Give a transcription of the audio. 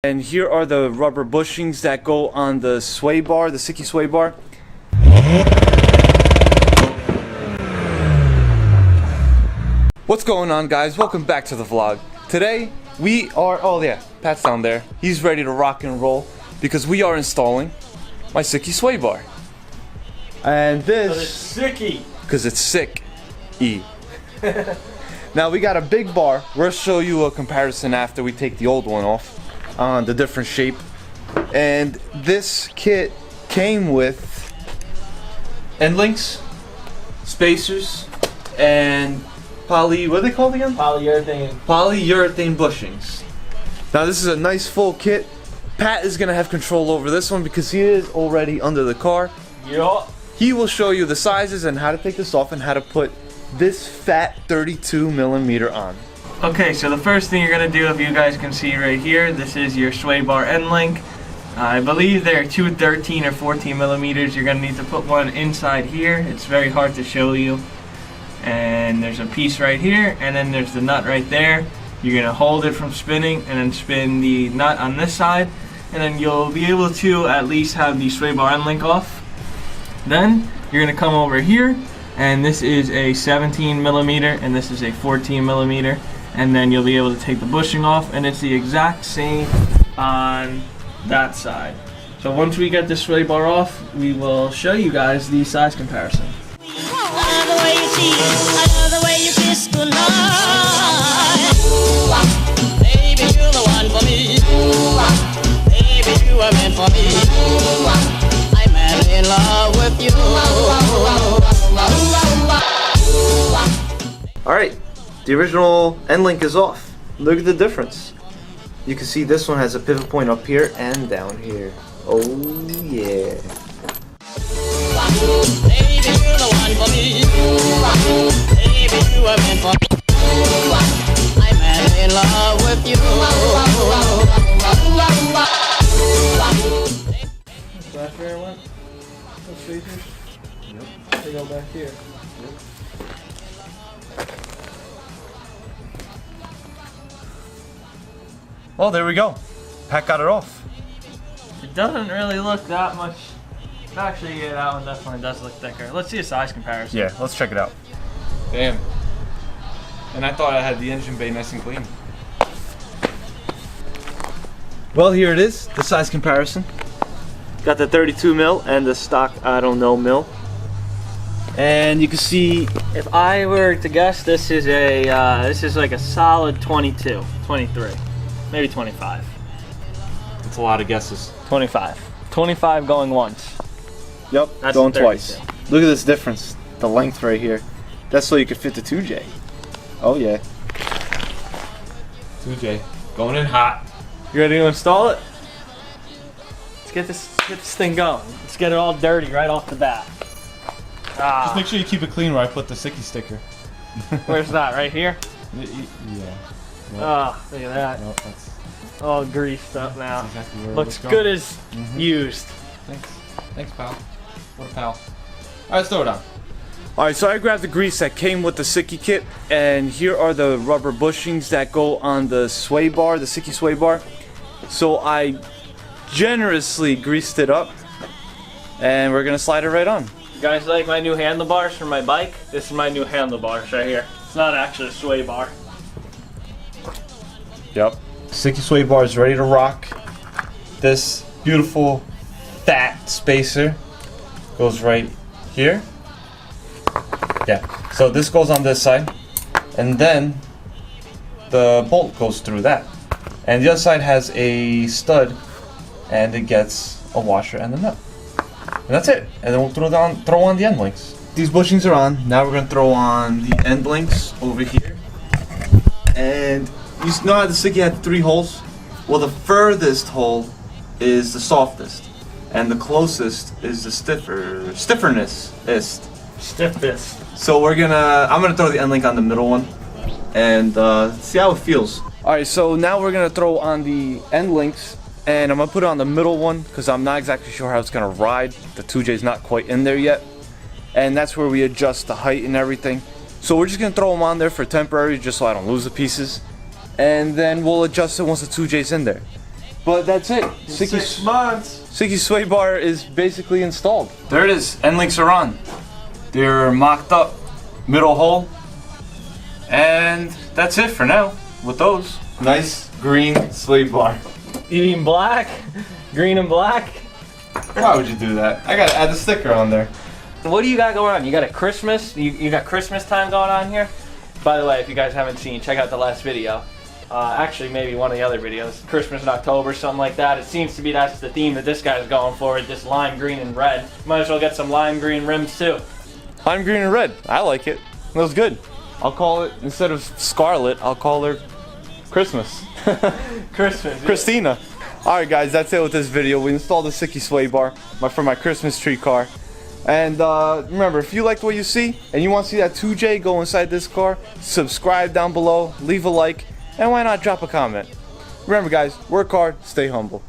And here are the rubber bushings that go on the sway bar, the Sikky sway bar. What's going on, guys? Welcome back to the vlog. Today we are, oh yeah, Pat's down there. He's ready to rock and roll because we are installing my Sikky sway bar. And this, Sikky, because it's sick E. Now we got a big bar. We'll show you a comparison after we take the old one off on the different shape. And this kit came with end links, spacers, and what are they called again? Polyurethane bushings. Now this is a nice full kit. Pat is gonna have control over this one because he is already under the car. Yeah. He will show you the sizes and how to take this off and how to put this fat 32mm on. Okay, so the first thing you're gonna do, if you guys can see right here, this is your sway bar end link. I believe they're 213 or 14mm. You're gonna need to put one inside here. It's very hard to show you. And there's a piece right here, and then there's the nut right there. You're gonna hold it from spinning, and then spin the nut on this side, and then you'll be able to at least have the sway bar end link off. Then you're gonna come over here, and this is a 17mm, and this is a 14mm, and then you'll be able to take the bushing off, and it's the exact same on that side. So once we get the sway bar off, we will show you guys the size comparison. Alright, the original end link is off. Look at the difference. You can see this one has a pivot point up here and down here. Oh yeah. Baby, you're the one for me. Baby, you are meant for me. I'm in love with you. Back there went? Those spacers? Yep. They go back here. Yep. Well, there we go. Pat got it off. It doesn't really look that much. Actually, yeah, that one definitely does look thicker. Let's see a size comparison. Yeah, let's check it out. Damn. And I thought I had the engine bay nice and clean. Well, here it is, the size comparison. Got the 32mm and the stock, I don't know, mil. And you can see, If I were to guess, this is like a solid 22, 23, maybe 25. it's a lot of guesses. 25. 25 going once. Yep, That's going the twice. 32. Look at this difference, the length right here. That's so you could fit the 2J. Oh yeah. 2J, going in hot. You ready to install it? Let's get this thing going. Let's get it all dirty right off the bat. Just make sure you keep it clean where I put the Sikky sticker. Where's that? Right here? Yeah. Oh, look at that. Nope, that's All greased up now. exactly where Looks it's good going. as used. Thanks. Thanks, pal. What a pal. Alright, let's throw it on. Alright, so I grabbed the grease that came with the Sikky kit, and here are the rubber bushings that go on the sway bar, the Sikky sway bar. So I generously greased it up, and we're gonna slide it right on. You guys like my new handlebars for my bike? This is my new handlebars right here. It's not actually a sway bar. Yep. Sikky sway bar is ready to rock. This beautiful fat spacer goes right here. Yeah. So this goes on this side, and then the bolt goes through that. And the other side has a stud, and it gets a washer and a nut. And that's it. And then we'll throw on the end links. These bushings are on. Now we're gonna throw on the end links over here. And you know how the Sikky had 3 holes? Well, the furthest hole is the softest, and the closest is the stifferness. Stiffest. So I'm gonna throw the end link on the middle one, and see how it feels. All right, so now we're gonna throw on the end links, and I'm gonna put it on the middle one because I'm not exactly sure how it's gonna ride. The 2J is not quite in there yet, and that's where we adjust the height and everything. So we're just gonna throw them on there for temporary, just so I don't lose the pieces, and then we'll adjust it once the 2J's in there. But that's it. 6 months. Sikky's sway bar is basically installed. There it is. End links are on. They're mocked up, middle hole, and that's it for now with those. Nice green sway bar. You mean black? Green and black? Why would you do that? I gotta add the sticker on there. What do you got going on? You got a Christmas? You got Christmas time going on here? By the way, if you guys haven't seen, check out the last video. Actually, maybe one of the other videos. Christmas in October, something like that. It seems to be that's the theme that this guy's going for, this lime green and red. Might as well get some lime green rims too. Lime green and red. I like it. It was good. I'll call it, instead of Scarlet, I'll call her Christmas. Christmas. Christina. Alright guys, that's it with this video. We installed the Sikky sway bar for my Christmas tree car. And remember, if you liked what you see and you want to see that 2J go inside this car, subscribe down below, leave a like, and why not drop a comment. Remember guys, work hard, stay humble.